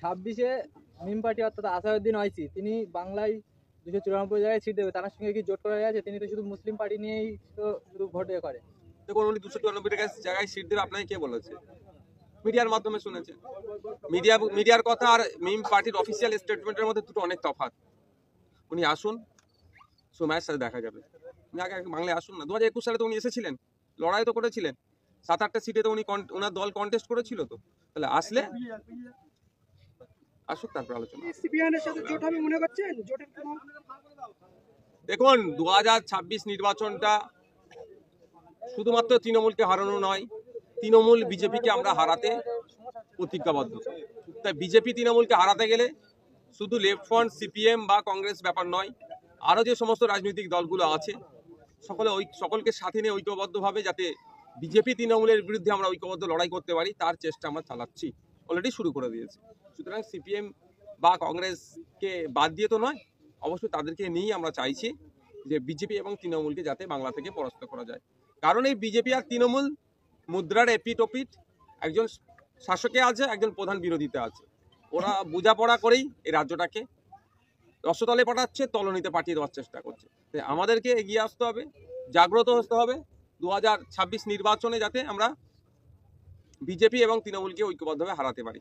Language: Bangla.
26-এ মিম পার্টি অর্থাৎ আসাদুদ্দিন ওয়াইসি তিনি বাংলায় 294 জায়গায় সিট দেবে, তার সঙ্গে কি জোট করা আছে? তিনি তো শুধু মুসলিম পার্টি নিয়েই তো শুধু ভোট করে। দেখুন, উনি 294 জায়গায় সিট দেবে আপনাকে কে বলেছে? মিডিয়ার মাধ্যমে শুনেছে। মিডিয়ার কথা আর মিম পার্টির অফিসিয়াল স্টেটমেন্টের মধ্যে দুটো অনেক তফাৎ। উনি আসুন, সময়ের সাথে দেখা যাবে। উনি আগে বাংলায় আসুন না। 2021 সালে তো উনি এসেছিলেন, লড়াই তো করেছিলেন, 7-8টা সিটে তো উনি ওনার দল কন্টেস্ট করেছিল। তো তাহলে আসলে আসুক, তারপর আলোচনা। দেখুন, 2026 নির্বাচনটা শুধুমাত্র তৃণমূলকে হারানো নয়, তৃণমূল বিজেপিকে আমরা হারাতে প্রতিজ্ঞাবদ্ধ। তাই বিজেপি তৃণমূলকে হারাতে গেলে শুধু লেফট ফ্রন্ট, সিপিএম বা কংগ্রেস ব্যাপার নয়, আরও যে সমস্ত রাজনৈতিক দলগুলো আছে সকলকে সাথে নিয়ে ঐক্যবদ্ধভাবে যাতে বিজেপি তৃণমূলের বিরুদ্ধে আমরা ঐক্যবদ্ধ লড়াই করতে পারি, তার চেষ্টা আমরা চালাচ্ছি, অলরেডি শুরু করে দিয়েছি। সুতরাং সিপিএম বা কংগ্রেসকে বাদ দিয়ে তো নয়, অবশ্যই তাদেরকে নিয়েই আমরা চাইছি যে বিজেপি এবং তৃণমূলকে যাতে বাংলা থেকে পরাস্ত করা যায়। কারণ এই বিজেপি আর তৃণমূল মুদ্রার এপিট ওপিট, একজন শাসকে আছে, একজন প্রধান বিরোধীতে আছে। ওরা বোঝাপড়া করেই এই রাজ্যটাকে রসতলে পাঠাচ্ছে, তলনিতে পাঠিয়ে দেওয়ার চেষ্টা করছে। তাই আমাদেরকে এগিয়ে আসতে হবে, জাগ্রত হতে হবে 2026 নির্বাচনে, যাতে আমরা বিজেপি এবং তৃণমূলকে ঐক্যবদ্ধভাবে হারাতে পারি।